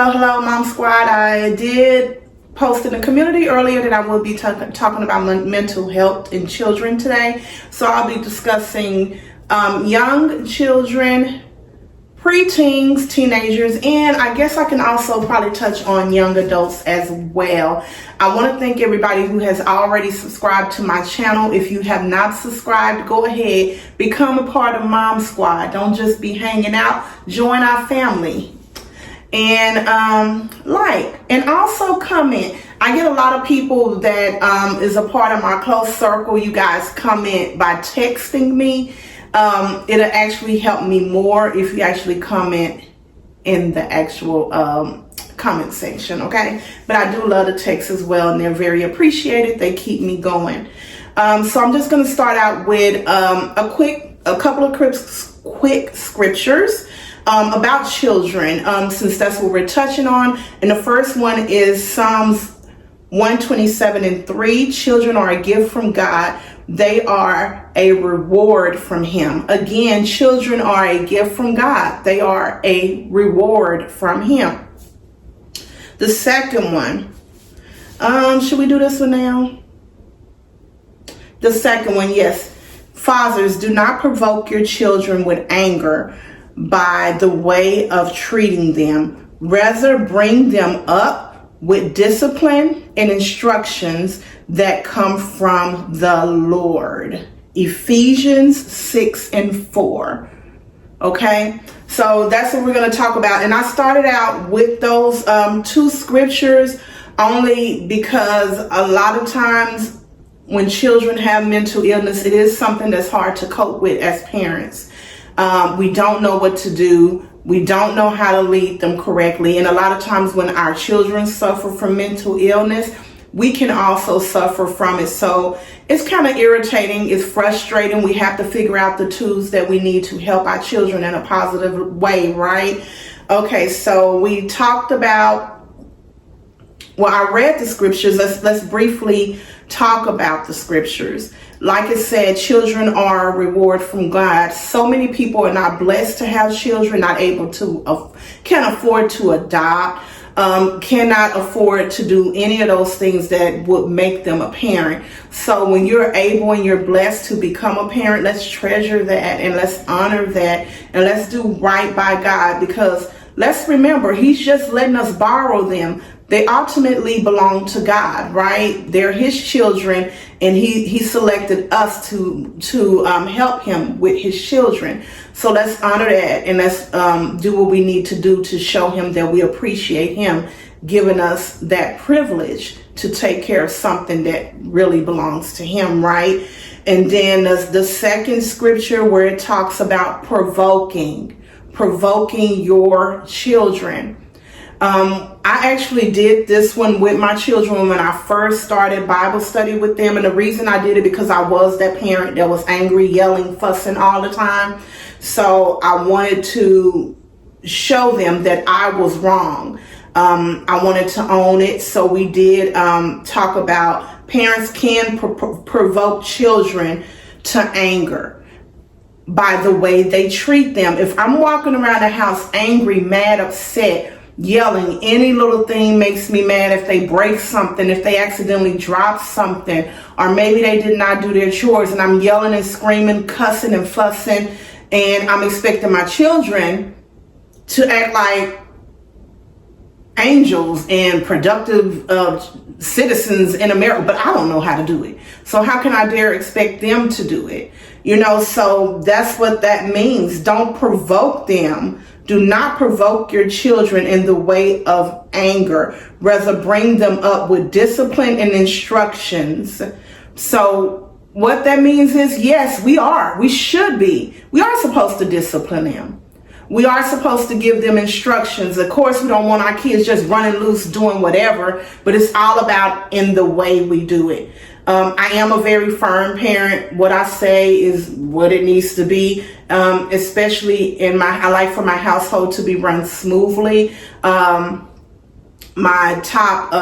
Hello, Mom Squad. I did post in the community earlier that I will be talking about mental health in children today. So I'll be discussing young children, preteens, teenagers, and I guess I can also probably touch on young adults as well. I want to thank everybody who has already subscribed to my channel. If you have not subscribed, go ahead, become a part of Mom Squad. Don't just be hanging out, join our family. And like and also comment. I get a lot of people that is a part of my close circle. You guys comment by texting me. It'll actually help me more if you actually comment in the actual comment section, okay? But I do love the text as well, and they're very appreciated. They keep me going. So I'm just going to start out with a couple of quick scriptures about children, since that's what we're touching on. And the first one is Psalms 127:3. Children are a gift from God. They are a reward from Him. Again, children are a gift from God. They are a reward from Him. The second one, should we do this one now? The second one, yes. Fathers, do not provoke your children with anger by the way of treating them. Rather, bring them up with discipline and instructions that come from the Lord. Ephesians 6:4. Okay, so that's what we're going to talk about. And I started out with those two scriptures only because a lot of times when children have mental illness, it is something that's hard to cope with as parents. We don't know what to do. We don't know how to lead them correctly. And a lot of times when our children suffer from mental illness, we can also suffer from it. So it's kind of irritating. It's frustrating. We have to figure out the tools that we need to help our children in a positive way, right? Okay, so we talked about, well, I read the scriptures. Let's briefly talk about the scriptures. Like it said, children are a reward from God. So many people are not blessed to have children, not able to, can't afford to adopt, cannot afford to do any of those things that would make them a parent. So when you're able and you're blessed to become a parent, let's treasure that and let's honor that and let's do right by God, because let's remember, He's just letting us borrow them. They ultimately belong to God, right? They're His children, and He selected us to help Him with His children. So let's honor that, and let's do what we need to do to show Him that we appreciate Him giving us that privilege to take care of something that really belongs to Him, right? And then the second scripture where it talks about provoking your children. I actually did this one with my children when I first started Bible study with them. And the reason I did it because I was that parent that was angry, yelling, fussing all the time. So I wanted to show them that I was wrong. I wanted to own it. So we did talk about parents can provoke children to anger by the way they treat them. If I'm walking around the house angry, mad, upset, yelling, any little thing makes me mad. If they break something, if they accidentally drop something, or maybe they did not do their chores, and I'm yelling and screaming, cussing and fussing, and I'm expecting my children to act like angels and productive citizens in America, but I don't know how to do it. So how can I dare expect them to do it? So that's what that means. Don't provoke them. Do not provoke your children in the way of anger. Rather, bring them up with discipline and instructions. So what that means is, yes, we are supposed to discipline them. We are supposed to give them instructions. Of course, we don't want our kids just running loose doing whatever, but it's all about in the way we do it. I am a very firm parent. What I say is what it needs to be, especially I like for my household to be run smoothly. My top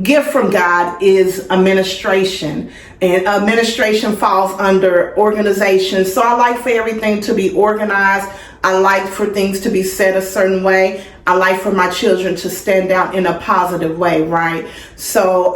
gift from God is administration, and administration falls under organization. So I like for everything to be organized. I like for things to be said a certain way. I like for my children to stand out in a positive way, right? So,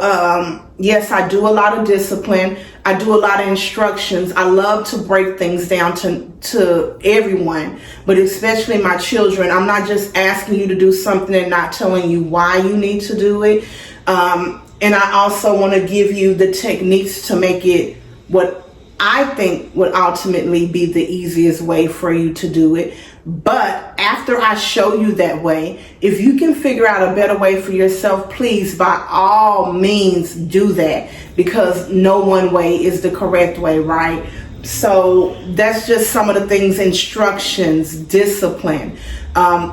yes, I do a lot of discipline. I do a lot of instructions. I love to break things down to everyone, but especially my children. I'm not just asking you to do something and not telling you why you need to do it. And I also want to give you the techniques to make it what I think would ultimately be the easiest way for you to do it. But after I show you that way, if you can figure out a better way for yourself, please, by all means, do that, because no one way is the correct way, right? So that's just some of the things: instructions, discipline,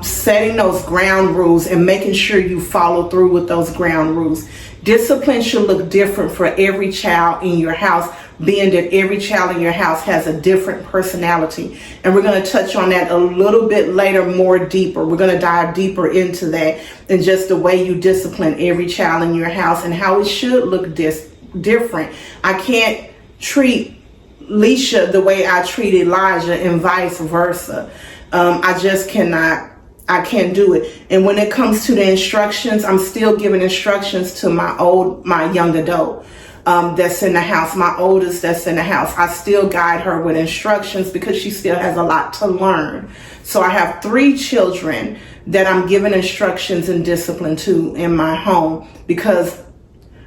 setting those ground rules and making sure you follow through with those ground rules. Discipline should look different for every child in your house, being that every child in your house has a different personality. And we're going to touch on that a little bit later, more deeper. We're going to dive deeper into that and just the way you discipline every child in your house and how it should look different. I can't treat Leisha the way I treat Elijah and vice versa. I just cannot. I can't do it. And when it comes to the instructions, I'm still giving instructions to my young adult that's in the house, my oldest that's in the house. I still guide her with instructions because she still has a lot to learn. So I have 3 children that I'm giving instructions and discipline to in my home, because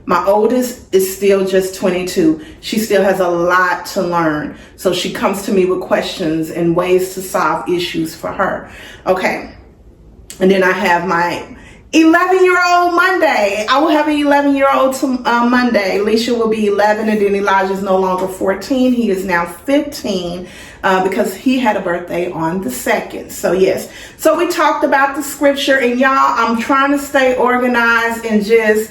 my oldest is still just 22. She still has a lot to learn. So she comes to me with questions and ways to solve issues for her. Okay. And then I have my 11-year-old Monday. I will have an 11-year-old Monday. Leisha will be 11, and then Elijah is no longer 14. He is now 15 because he had a birthday on the 2nd. So yes. So we talked about the scripture, and y'all, I'm trying to stay organized and just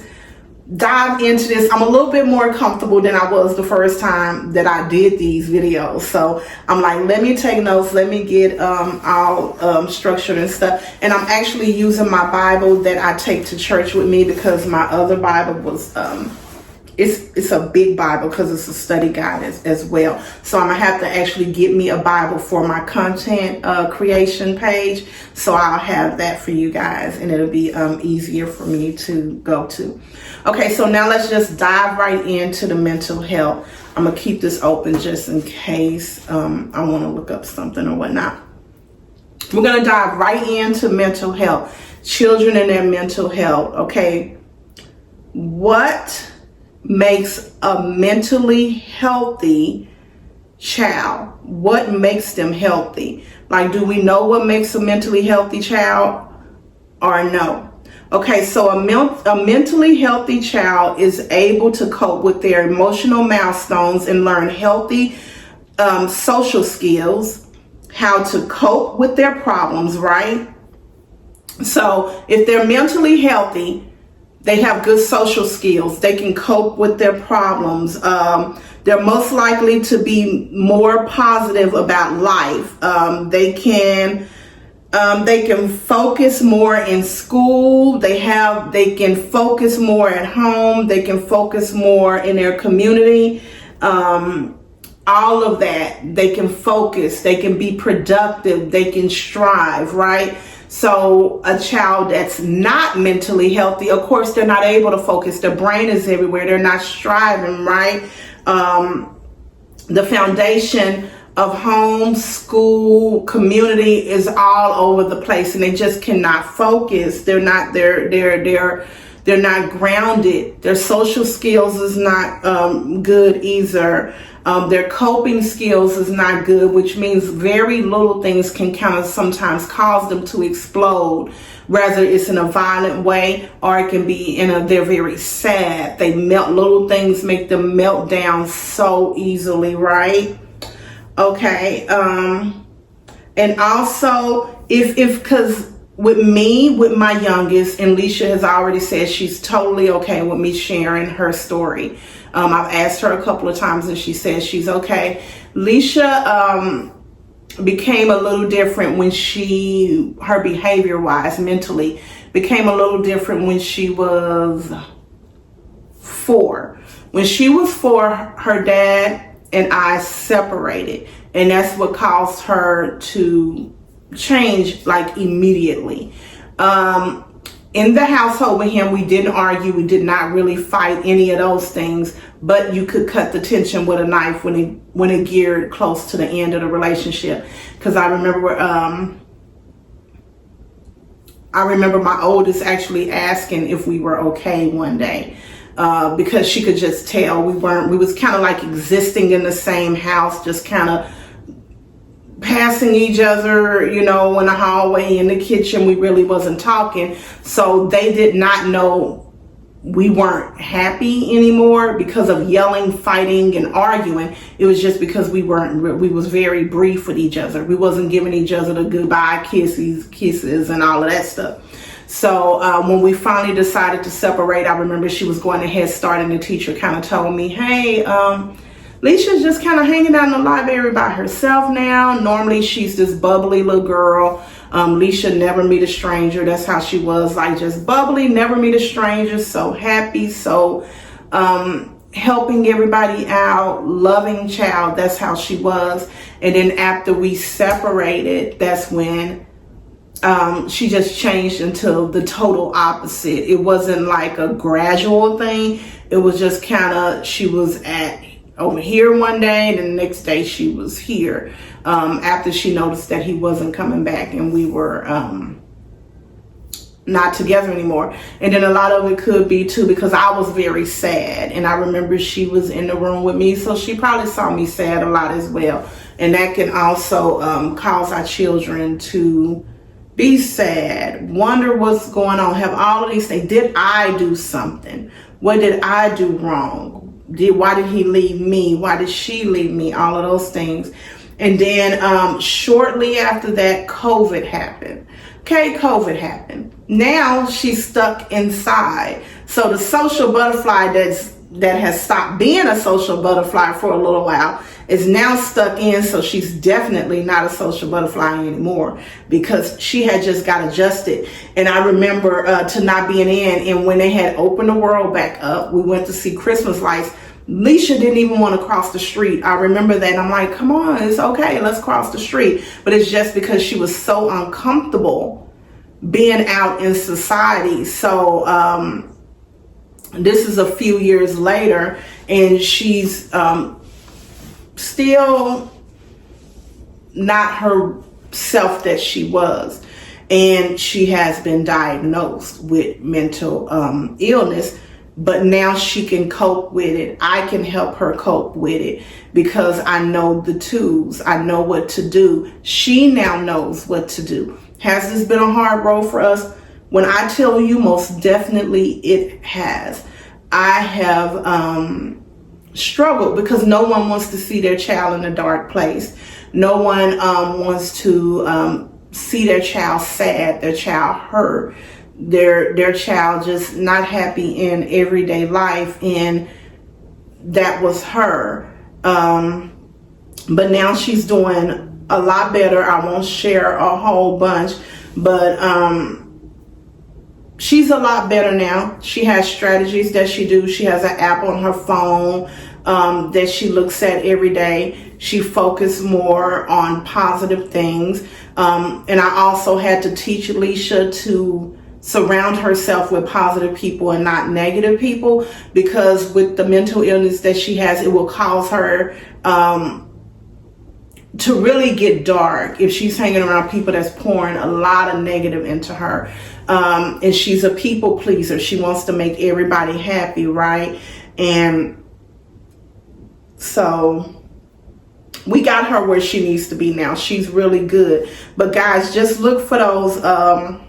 dive into this. I'm a little bit more comfortable than I was the first time that I did these videos. So I'm like, let me take notes. Let me get all structured and stuff. And I'm actually using my Bible that I take to church with me, because my other Bible was it's a big Bible because it's a study guide as well. So I'm gonna have to actually get me a Bible for my content creation page. So I'll have that for you guys, and it'll be easier for me to go to. Okay, so now let's just dive right into the mental health. I'm gonna keep this open just in case I want to look up something or whatnot. We're gonna dive right into mental health, children and their mental health. Okay, what makes a mentally healthy child? What makes them healthy? Like, do we know what makes a mentally healthy child or no? Okay, so a mentally healthy child is able to cope with their emotional milestones and learn healthy social skills, how to cope with their problems, right? So if they're mentally healthy, they have good social skills. They can cope with their problems. They're most likely to be more positive about life. They can focus more in school. They can focus more at home. They can focus more in their community. All of that. They can focus. They can be productive. They can strive, right? So a child that's not mentally healthy, of course, they're not able to focus. Their brain is everywhere. They're not striving, right? The foundation of home, school, community is all over the place, and they just cannot focus. They're not grounded. Their social skills is not good either. Their coping skills is not good, which means very little things can kind of sometimes cause them to explode, whether it's in a violent way or it can be they're very sad. Little things make them melt down so easily, right? Okay. And also because with my youngest, and Leisha has already said she's totally okay with me sharing her story. I've asked her a couple of times and she says she's okay. Leisha became a little different when her behavior wise, mentally, became a little different when she was 4. When she was 4, her dad and I separated, and that's what caused her to changed like immediately. In the household with him, we didn't argue. We did not really fight any of those things, but you could cut the tension with a knife when it geared close to the end of the relationship. Because I remember my oldest actually asking if we were okay one day, because she could just tell we was kind of like existing in the same house, just kind of passing each other, in the hallway, in the kitchen. We really wasn't talking. So they did not know we weren't happy anymore because of yelling, fighting, and arguing. It was just because we was very brief with each other. We wasn't giving each other the goodbye kisses and all of that stuff. So when we finally decided to separate, I remember she was going to Head Start, and the teacher kind of told me, hey, Leisha's just kind of hanging out in the library by herself now. Normally she's this bubbly little girl. Leisha never meet a stranger. That's how she was, like just bubbly, never meet a stranger, so happy, so helping everybody out, loving child. That's how she was. And then after we separated, that's when she just changed into the total opposite. It wasn't like a gradual thing. It was just kind of, she was over here one day, and the next day she was here, after she noticed that he wasn't coming back and we were not together anymore. And then a lot of it could be too because I was very sad, and I remember she was in the room with me, so she probably saw me sad a lot as well. And that can also cause our children to be sad, wonder what's going on, have all of these things. Did I do something? What did I do wrong? Why did he leave me? Why did she leave me? All of those things. And then shortly after that, COVID happened. Okay, COVID happened. Now she's stuck inside. So the social butterfly that has stopped being a social butterfly for a little while is now stuck in. So she's definitely not a social butterfly anymore because she had just got adjusted. And I remember to not being in, and when they had opened the world back up, we went to see Christmas lights. Leisha didn't even want to cross the street. I remember that. I'm like, come on, it's okay, let's cross the street. But it's just because she was so uncomfortable being out in society. So this is a few years later, and she's still not herself that she was. And she has been diagnosed with mental illness. But now she can cope with it. I can help her cope with it because I know the tools. I know what to do. She now knows what to do. Has this been a hard road for us? When I tell you, most definitely it has. I have struggled because no one wants to see their child in a dark place. No one wants to see their child sad, their child hurt, their child just not happy in everyday life. And that was her. But now she's doing a lot better. I won't share a whole bunch, but she's a lot better now. She has strategies that she do. She has an app on her phone that she looks at every day. She focused more on positive things. And I also had to teach Leisha to surround herself with positive people and not negative people, because with the mental illness that she has, it will cause her to really get dark if she's hanging around people that's pouring a lot of negative into her. And she's a people pleaser. She wants to make everybody happy, right? And so we got her where she needs to be now. She's really good. But guys, just look for those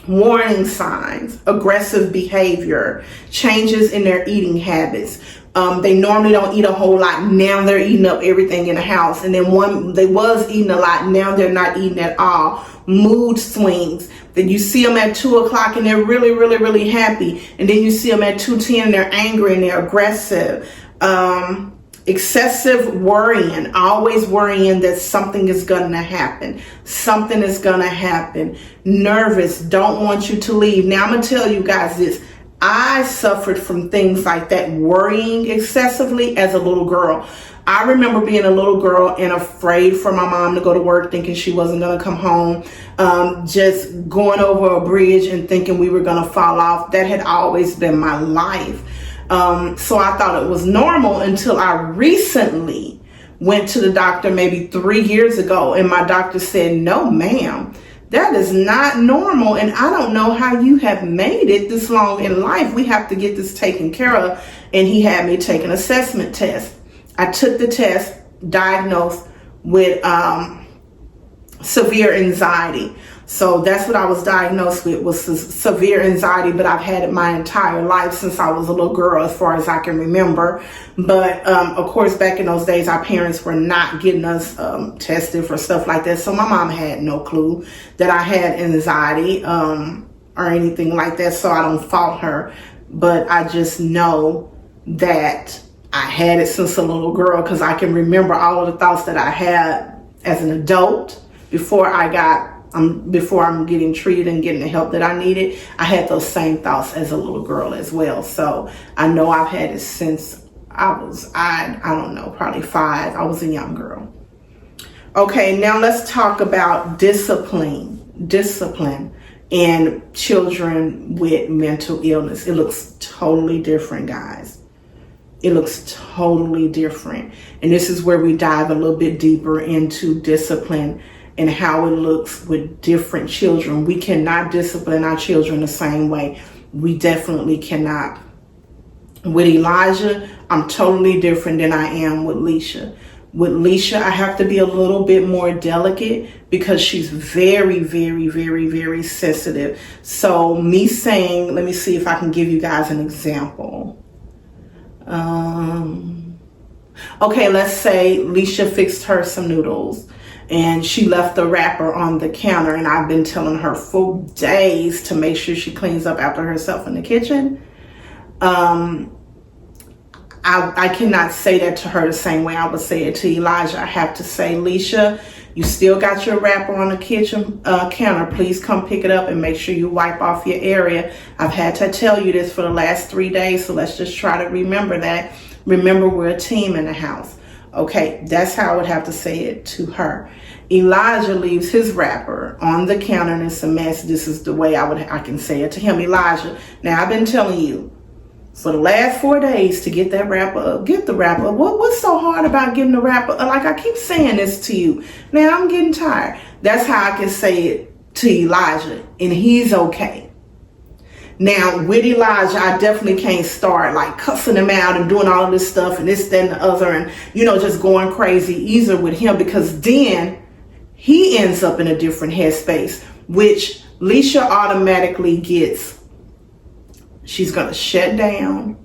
warning signs: aggressive behavior, changes in their eating habits. They normally don't eat a whole lot. Now they're eating up everything in the house. And then they was eating a lot. Now they're not eating at all. Mood swings. Then you see them at 2 o'clock and they're really, really, really happy. And then you see them at 2:10 and they're angry and they're aggressive. Excessive worrying, always worrying that something is going to happen. Something is going to happen. Nervous, don't want you to leave. Now I'm going to tell you guys this. I suffered from things like that, worrying excessively as a little girl. I remember being a little girl and afraid for my mom to go to work, thinking she wasn't going to come home, just going over a bridge and thinking we were going to fall off. That had always been my life. So I thought it was normal until I recently went to the doctor maybe 3 years ago, and my doctor said, no, ma'am, that is not normal. And I don't know how you have made it this long in life. We have to get this taken care of. And he had me take an assessment test. I took the test, diagnosed with severe anxiety. So that's what I was diagnosed with, was severe anxiety, but I've had it my entire life since I was a little girl, as far as I can remember. But of course, back in those days, our parents were not getting us tested for stuff like that. So my mom had no clue that I had anxiety or anything like that. So I don't fault her, but I just know that I had it since a little girl, because I can remember all of the thoughts that I had as an adult before I'm getting treated and getting the help that I needed. I had those same thoughts as a little girl as well. So I know I've had it since I don't know, probably 5. I was a young girl. Okay, now let's talk about discipline in children with mental illness. It looks totally different, guys. It looks totally different. And this is where we dive a little bit deeper into discipline and how it looks with different children. We cannot discipline our children the same way. We definitely cannot. With Elijah, I'm totally different than I am with Leisha. With Leisha, I have to be a little bit more delicate because she's very, very, very, very sensitive. So me saying, let me see if I can give you guys an example. Okay, let's say Leisha fixed her some noodles and she left the wrapper on the counter, and I've been telling her for days to make sure she cleans up after herself in the kitchen. I cannot say that to her the same way I would say it to Elijah. I have to say, Leisha, you still got your wrapper on the kitchen counter. Please come pick it up and make sure you wipe off your area. I've had to tell you this for the last 3 days, so let's just try to remember that. Remember, we're a team in the house. Okay, that's how I would have to say it to her. Elijah leaves his wrapper on the counter and it's a mess. This is the way I can say it to him. Elijah, now I've been telling you for the last 4 days to get that wrapper up. Get the wrapper up. What's so hard about getting the wrapper up? Like, I keep saying this to you. Now I'm getting tired. That's how I can say it to Elijah, and he's okay. Now with Elijah, I definitely can't start like cussing him out and doing all of this stuff and this, that, and the other, and just going crazy either with him, because then he ends up in a different headspace, which Leisha automatically gets. She's going to shut down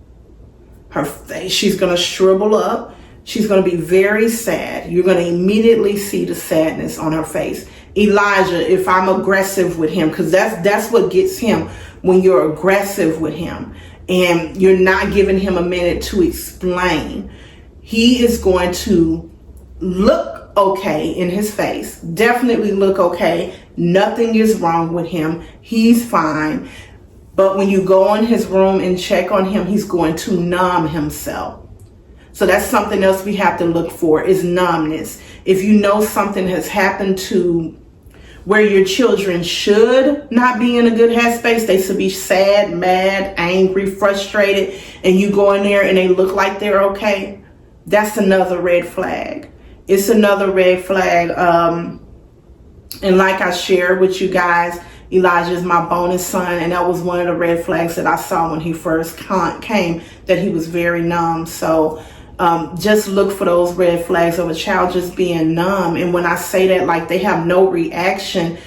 her face. She's going to shrivel up. She's going to be very sad. You're going to immediately see the sadness on her face. Elijah, if I'm aggressive with him, because that's what gets him, when you're aggressive with him and you're not giving him a minute to explain, he is going to look okay in his face. Definitely look okay. Nothing is wrong with him. He's fine. But when you go in his room and check on him, he's going to numb himself. So that's something else we have to look for, is numbness. If you know something has happened to where your children should not be in a good headspace, they should be sad, mad, angry, frustrated, and you go in there and they look like they're okay, that's another red flag. It's another red flag. And like I shared with you guys, Elijah is my bonus son, and that was one of the red flags that I saw when he first came, that he was very numb. So just look for those red flags of a child just being numb. And when I say that, like, they have no reaction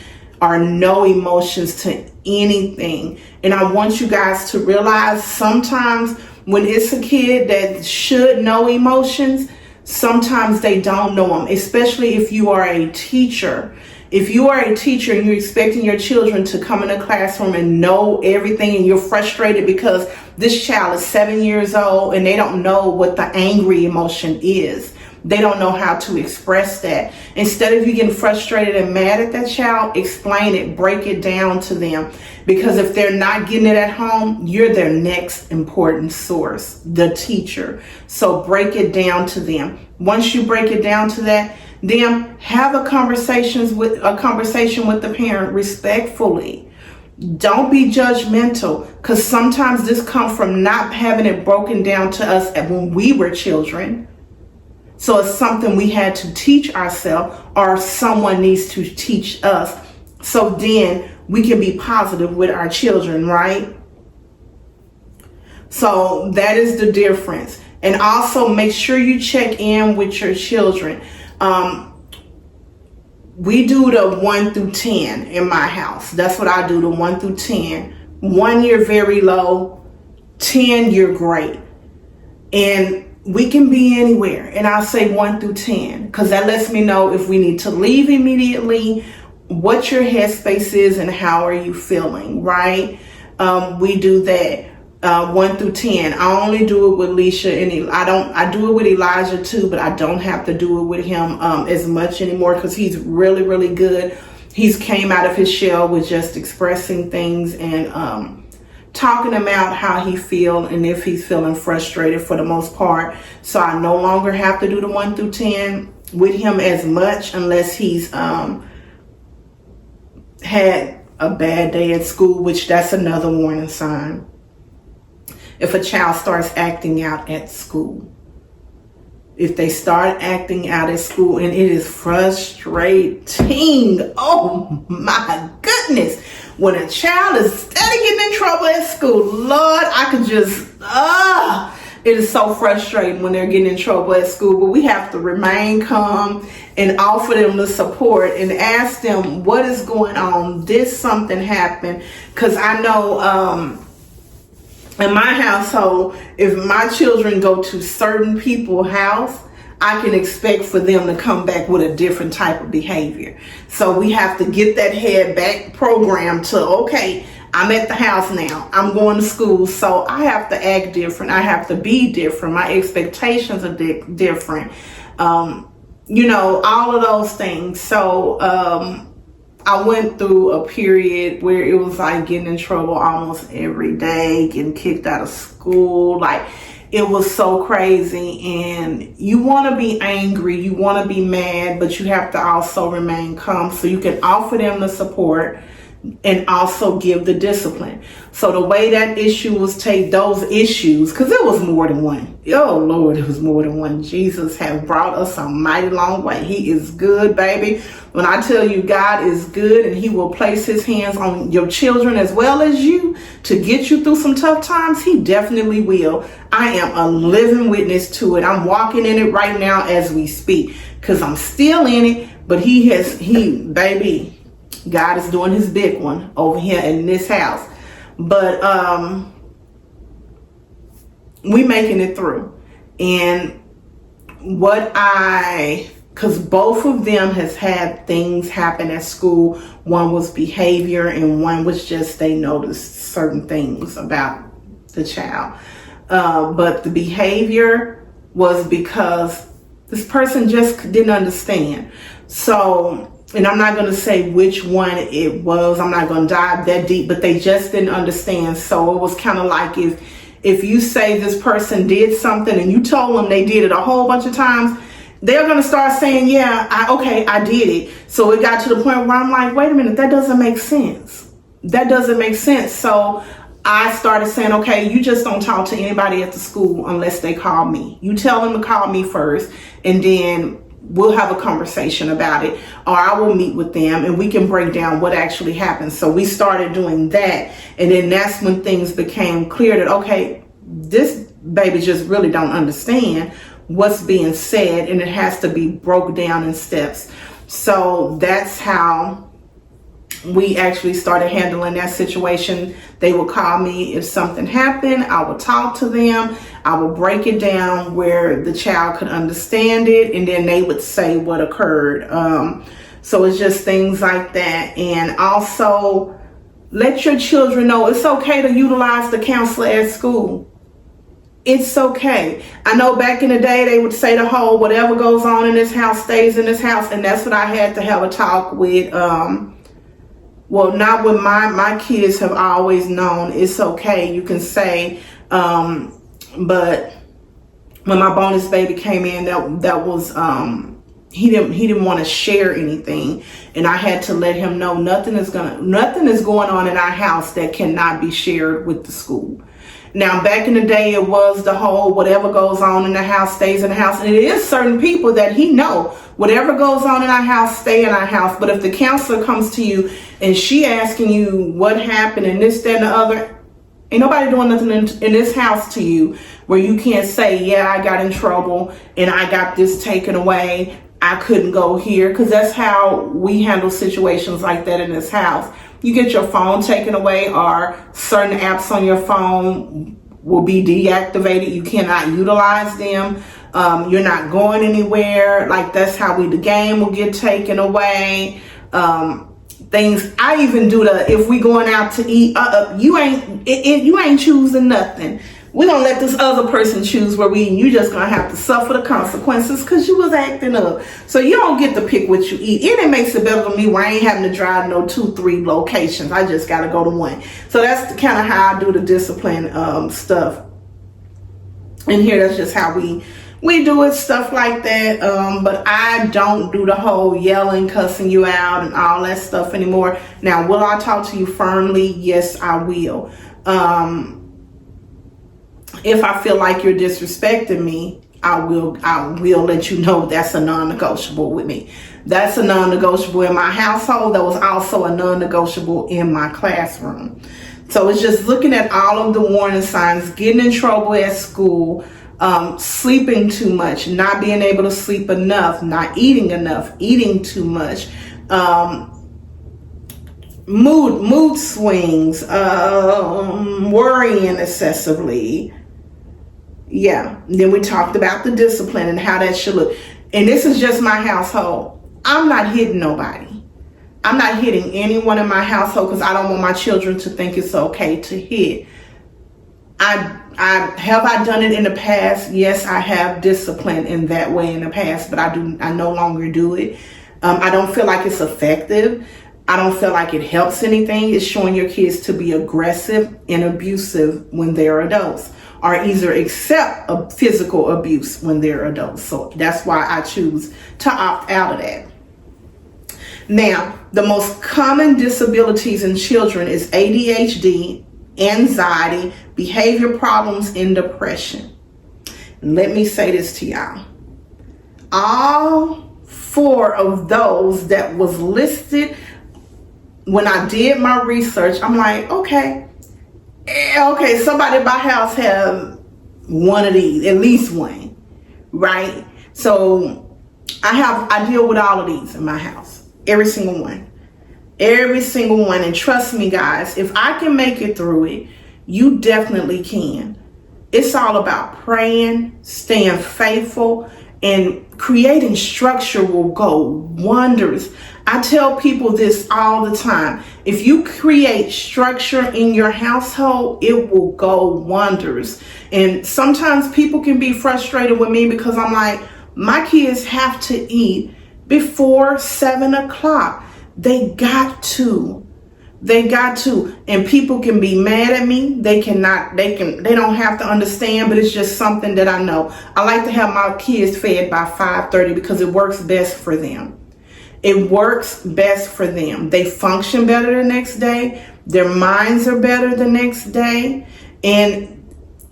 or no emotions to anything. And I want you guys to realize sometimes when it's a kid that should know emotions, sometimes they don't know them, especially if you are a teacher. If you are a teacher and you're expecting your children to come in a classroom and know everything, and you're frustrated because this child is 7 years old and they don't know what the angry emotion is, they don't know how to express that. Instead of you getting frustrated and mad at that child, explain it, break it down to them. Because if they're not getting it at home, you're their next important source, the teacher. So break it down to them. Once you break it down to them, have a conversation with the parent respectfully. Don't be judgmental, because sometimes this comes from not having it broken down to us when we were children. So it's something we had to teach ourselves, or someone needs to teach us. So then we can be positive with our children, right? So that is the difference. And also make sure you check in with your children. We do the 1 through 10 in my house. That's what I do, the 1 through 10. 1, you're very low. 10, you're great. And we can be anywhere. And I'll say 1 through 10, because that lets me know if we need to leave immediately, what your headspace is and how are you feeling, right? We do that. 1 through 10. I only do it with Leisha, and I do it with Elijah too, but I don't have to do it with him as much anymore, because he's really, really good. He's came out of his shell with just expressing things and talking about how he feel and if he's feeling frustrated for the most part. So I no longer have to do the 1 through 10 with him as much, unless he's had a bad day at school, which that's another warning sign. If a child starts acting out at school, if they start acting out at school and it is frustrating, oh my goodness, when a child is steady getting in trouble at school, Lord, I could just, it is so frustrating when they're getting in trouble at school. But we have to remain calm and offer them the support and ask them what is going on. Did something happen? Because I know, in my household, if my children go to certain people's house, I can expect for them to come back with a different type of behavior. So we have to get that head back programmed to, okay, I'm at the house now. I'm going to school. So I have to act different. I have to be different. My expectations are different. All of those things. So, I went through a period where it was like getting in trouble almost every day, getting kicked out of school. Like, it was so crazy. And you want to be angry, you want to be mad, but you have to also remain calm so you can offer them the support and also give the discipline. So the way that issue was those issues, because it was more than one. Oh Lord, it was more than one. Jesus has brought us a mighty long way. He is good, baby. When I tell you God is good and he will place his hands on your children as well as you to get you through some tough times, he definitely will. I am a living witness to it. I'm walking in it right now as we speak, because I'm still in it, but baby, God is doing his big one over here in this house. But we making it through. And because both of them has had things happen at school. One was behavior and one was just they noticed certain things about the child. But the behavior was because this person just didn't understand. So, and I'm not going to say which one it was. I'm not going to dive that deep, but they just didn't understand. So it was kind of like if you say this person did something and you told them they did it a whole bunch of times, they're going to start saying, yeah, I did it. So it got to the point where I'm like, wait a minute, that doesn't make sense. That doesn't make sense. So I started saying, okay, you just don't talk to anybody at the school unless they call me. You tell them to call me first, and then we'll have a conversation about it, or I will meet with them and we can break down what actually happened. So we started doing that. And then that's when things became clear that, okay, this baby just really don't understand what's being said, and it has to be broke down in steps. So that's how we actually started handling that situation. They would call me if something happened. I would talk to them. I would break it down where the child could understand it, and then they would say what occurred. So it's just things like that. And also let your children know it's okay to utilize the counselor at school. It's okay. I know back in the day they would say the whole whatever goes on in this house stays in this house, and that's what I had to have a talk with. Well, not with my kids have always known it's okay. You can say, but when my bonus baby came in, that was he didn't want to share anything, and I had to let him know nothing is going on in our house that cannot be shared with the school. Now, back in the day, it was the whole whatever goes on in the house stays in the house. And it is certain people that he know whatever goes on in our house stay in our house. But if the counselor comes to you and she asking you what happened and this, that, and the other, ain't nobody doing nothing in this house to you where you can't say, yeah, I got in trouble and I got this taken away. I couldn't go here, because that's how we handle situations like that in this house. You get your phone taken away, or certain apps on your phone will be deactivated. You cannot utilize them. You're not going anywhere. Like, that's how the game will get taken away. Things I even do if we going out to eat, you ain't choosing nothing. We're gonna let this other person choose where we eat. You just gonna have to suffer the consequences because you was acting up. So you don't get to pick what you eat. And it makes it better for me where I ain't having to drive no 2-3 locations. I just gotta go to one. So that's kind of how I do the discipline stuff. And here, that's just how we do it, stuff like that. But I don't do the whole yelling, cussing you out and all that stuff anymore. Now, will I talk to you firmly? Yes, I will. If I feel like you're disrespecting me, I will let you know that's a non-negotiable with me. That's a non-negotiable in my household. That was also a non-negotiable in my classroom. So it's just looking at all of the warning signs: getting in trouble at school, sleeping too much, not being able to sleep enough, not eating enough, eating too much, mood swings, worrying excessively. Yeah. Then we talked about the discipline and how that should look. And this is just my household. I'm not hitting nobody. I'm not hitting anyone in my household because I don't want my children to think it's okay to hit. Have I done it in the past? Yes, I have disciplined in that way in the past, but I no longer do it. I don't feel like it's effective. I don't feel like it helps anything. It's showing your kids to be aggressive and abusive when they're adults, or either accept a physical abuse when they're adults. So that's why I choose to opt out of that. Now, the most common disabilities in children is ADHD, anxiety, behavior problems, and depression. And let me say this to y'all. All 4 of those that was listed when I did my research, I'm like, okay, somebody in my house have one of these, at least one, right? So I deal with all of these in my house, every single one. And trust me, guys, if I can make it through it, you definitely can. It's all about praying, staying faithful, and creating structure will go wonders. I tell people this all the time. If you create structure in your household, it will go wonders. And sometimes people can be frustrated with me because I'm like, my kids have to eat before 7 o'clock. They got to. And people can be mad at me. They don't have to understand, but it's just something that I know. I like to have my kids fed by 5:30 because it works best for them. It works best for them. They function better the next day. Their minds are better the next day. And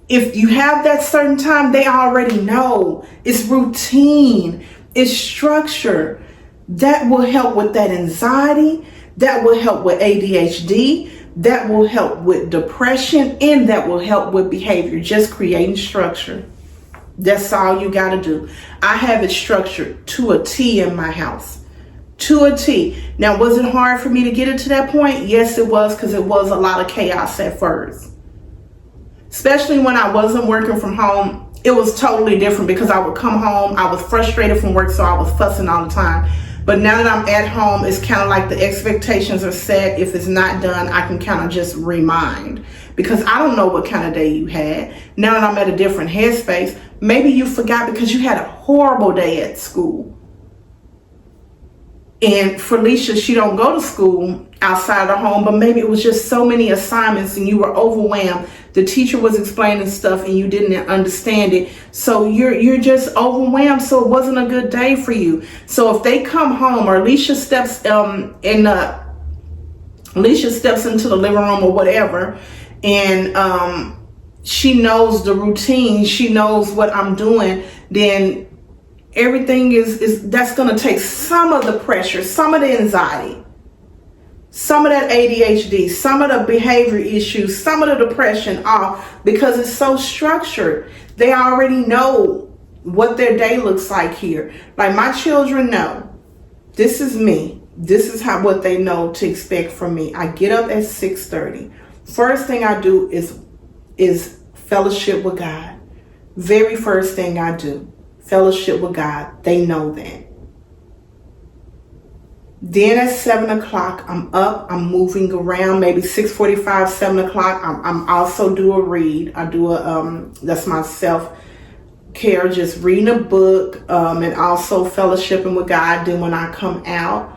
if you have that certain time, they already know. It's routine. It's structure. That will help with that anxiety. That will help with ADHD. That will help with depression. And that will help with behavior. Just creating structure. That's all you got to do. I have it structured to a T in my house. To a T. Now, was it hard for me to get it to that point? Yes, it was, because it was a lot of chaos at first. Especially when I wasn't working from home, it was totally different because I would come home, I was frustrated from work, so I was fussing all the time. But now that I'm at home, it's kind of like the expectations are set. If it's not done, I can kind of just remind, because I don't know what kind of day you had. Now that I'm at a different headspace, maybe you forgot because you had a horrible day at school. And Felicia, she don't go to school outside of the home, but maybe it was just so many assignments and you were overwhelmed. The teacher was explaining stuff and you didn't understand it. So you're just overwhelmed. So it wasn't a good day for you. So if they come home, or Alicia steps into the living room or whatever, and she knows the routine, she knows what I'm doing, then everything is that's going to take some of the pressure, some of the anxiety, some of that ADHD, some of the behavior issues, some of the depression off, because it's so structured. They already know what their day looks like here. Like my children know, this is me. This is what they know to expect from me. I get up at 6:30. First thing I do is fellowship with God. Very first thing I do. Fellowship with God. They know that. Then at 7 o'clock, I'm up, I'm moving around, maybe 6:45, 7 o'clock. I'm also do a read. I do that's my self-care, just reading a book, and also fellowshipping with God. Then when I come out,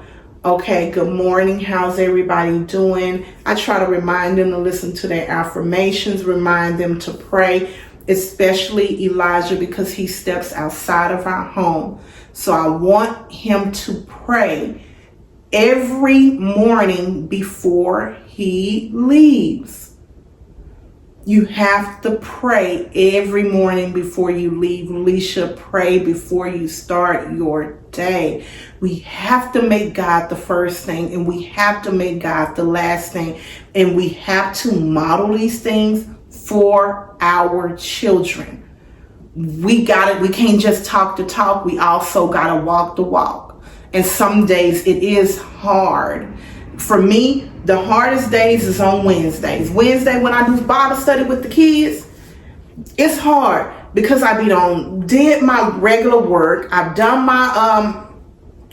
okay, good morning, how's everybody doing? I try to remind them to listen to their affirmations, remind them to pray, especially Elijah, because he steps outside of our home. So I want him to pray every morning before he leaves. You have to pray every morning before you leave. Alicia, pray before you start your day. We have to make God the first thing, and we have to make God the last thing. And we have to model these things for our children. We got it. We can't just talk the talk. We also got to walk the walk. And some days it is hard. For me, the hardest days is on Wednesdays. Wednesday, when I do Bible study with the kids, it's hard because I did my regular work. I've done my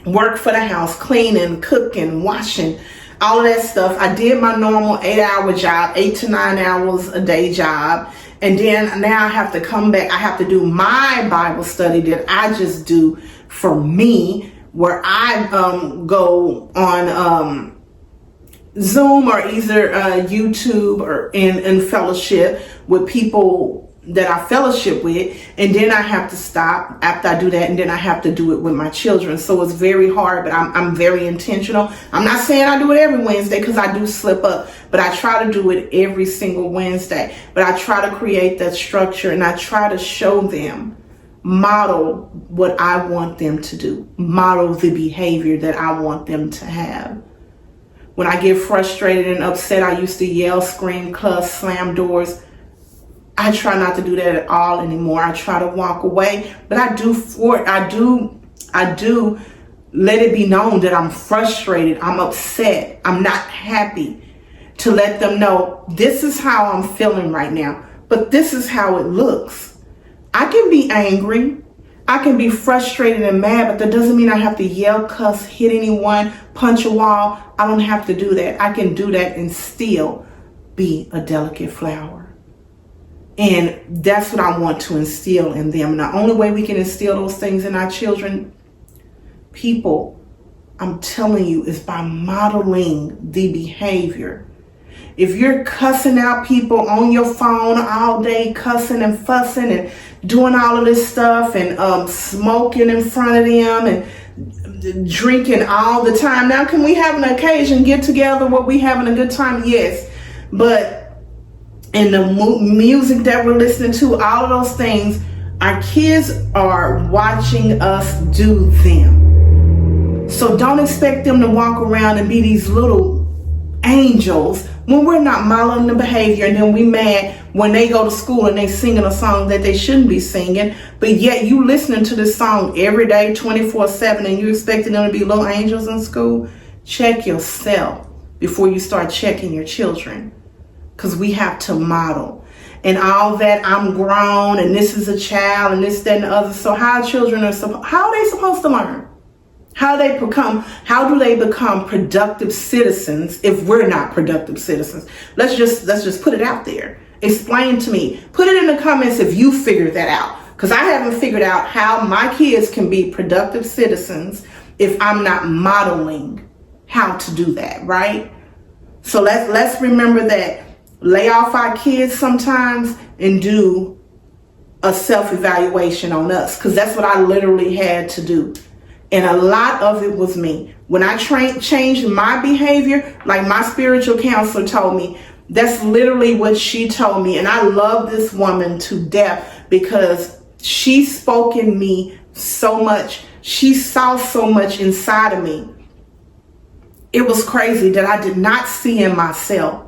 work for the house, cleaning, cooking, washing, all of that stuff. I did my normal 8-hour job, 8 to 9 hours a day job. And then now I have to come back. I have to do my Bible study that I just do for me, where I go on Zoom or either YouTube or in fellowship with people that I fellowship with, and then I have to stop after I do that, and then I have to do it with my children. So it's very hard, but I'm very intentional. I'm not saying I do it every Wednesday, because I do slip up, but I try to do it every single Wednesday. But I try to create that structure, and I try to show them, model what I want them to do, model the behavior that I want them to have. When I get frustrated and upset, I used to yell, scream, cuss, slam doors. I try not to do that at all anymore. I try to walk away, but I do let it be known that I'm frustrated, I'm upset, I'm not happy, to let them know this is how I'm feeling right now, but this is how it looks. I can be angry, I can be frustrated and mad, but that doesn't mean I have to yell, cuss, hit anyone, punch a wall. I don't have to do that. I can do that and still be a delicate flower. And that's what I want to instill in them. And the only way we can instill those things in our children, people, I'm telling you, is by modeling the behavior. If you're cussing out people on your phone all day, cussing and fussing and doing all of this stuff, and smoking in front of them and drinking all the time. Now, can we have an occasion, get together where we having a good time? Yes. But in the music that we're listening to, all of those things, our kids are watching us do them. So don't expect them to walk around and be these little angels when we're not modeling the behavior, and then we mad when they go to school and they singing a song that they shouldn't be singing, but yet you listening to this song every day 24/7 and you expecting them to be little angels in school. Check yourself before you start checking your children, because we have to model. And all that, I'm grown and this is a child and this, that, and the other. So how are they supposed to learn? How do they become productive citizens if we're not productive citizens? Let's just put it out there. Explain to me. Put it in the comments if you figured that out. Because I haven't figured out how my kids can be productive citizens if I'm not modeling how to do that, right? So let's remember that. Lay off our kids sometimes and do a self-evaluation on us, because that's what I literally had to do. And a lot of it was me. When I changed my behavior, like my spiritual counselor told me, that's literally what she told me. And I love this woman to death because she spoke in me so much. She saw so much inside of me. It was crazy that I did not see in myself.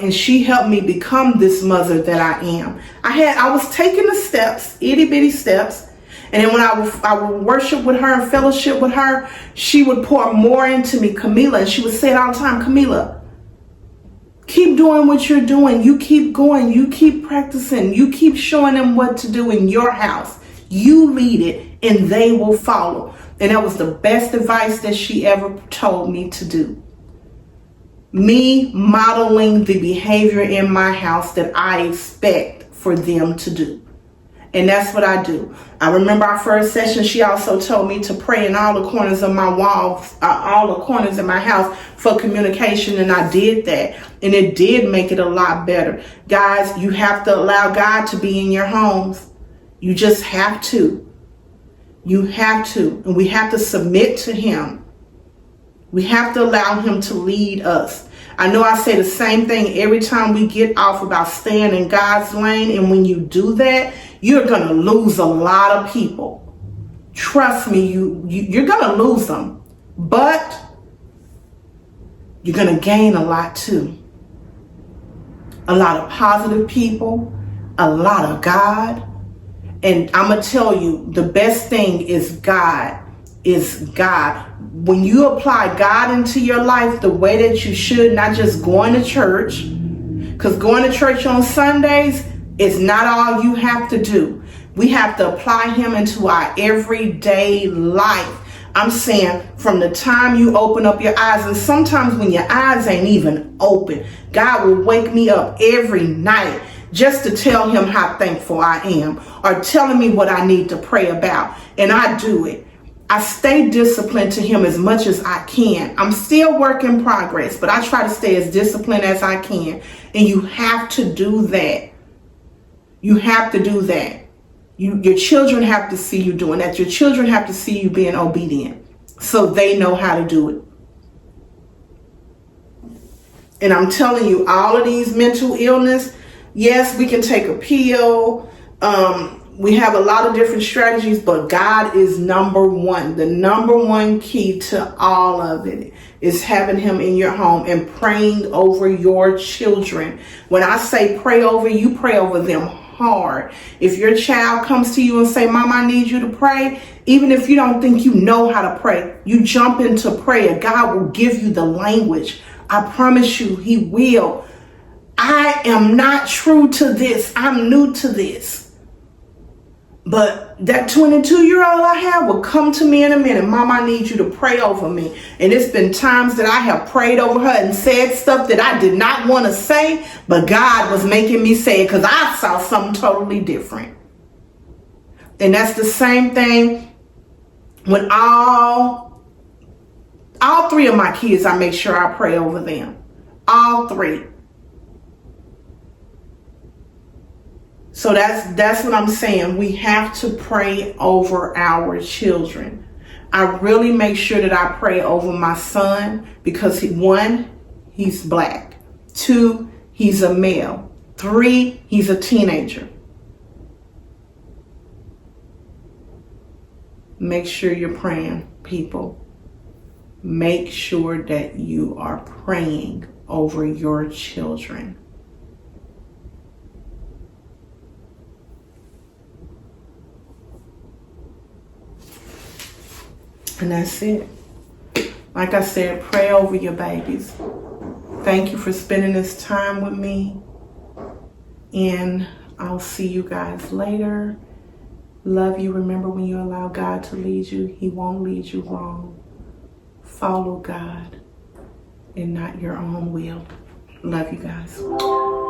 And she helped me become this mother that I am. I was taking the steps, itty bitty steps. And then when I would worship with her and fellowship with her, she would pour more into me, Camila. And she would say it all the time, Camila, keep doing what you're doing. You keep going. You keep practicing. You keep showing them what to do in your house. You lead it and they will follow. And that was the best advice that she ever told me to do. Me modeling the behavior in my house that I expect for them to do. And that's what I do. I remember our first session, she also told me to pray in all the corners of my walls, all the corners of my house for communication. And I did that. And it did make it a lot better. Guys, you have to allow God to be in your homes. You just have to. You have to. And we have to submit to him. We have to allow him to lead us. I know I say the same thing every time we get off about staying in God's lane. And when you do that, you're going to lose a lot of people. Trust me, you're going to lose them. But you're going to gain a lot too. A lot of positive people, a lot of God. And I'm going to tell you, the best thing is God. When you apply God into your life the way that you should, not just going to church, because going to church on Sundays is not all you have to do. We have to apply him into our everyday life. I'm saying from the time you open up your eyes, and sometimes when your eyes ain't even open, God will wake me up every night just to tell him how thankful I am, or telling me what I need to pray about. And I do it. I stay disciplined to him as much as I can. I'm still work in progress, but I try to stay as disciplined as I can. And you have to do that. You have to do that. Your children have to see you doing that. Your children have to see you being obedient so they know how to do it. And I'm telling you, all of these mental illness, yes, we can take a pill. We have a lot of different strategies, but God is number one. The number one key to all of it is having him in your home and praying over your children. When I say pray over, you pray over them hard. If your child comes to you and say, Mom, I need you to pray, even if you don't think you know how to pray, you jump into prayer. God will give you the language. I promise you, he will. I am not true to this. I'm new to this. But that 22-year-old I have will come to me in a minute. Mom, I need you to pray over me. And it's been times that I have prayed over her and said stuff that I did not want to say, but God was making me say it because I saw something totally different. And that's the same thing when all three of my kids, I make sure I pray over them. All three. So that's what I'm saying. We have to pray over our children. I really make sure that I pray over my son because one, he's black. 2, he's a male. 3, he's a teenager. Make sure you're praying, people. Make sure that you are praying over your children. And that's it. Like I said, pray over your babies. Thank you for spending this time with me. And I'll see you guys later. Love you. Remember, when you allow God to lead you, He won't lead you wrong. Follow God and not your own will. Love you guys.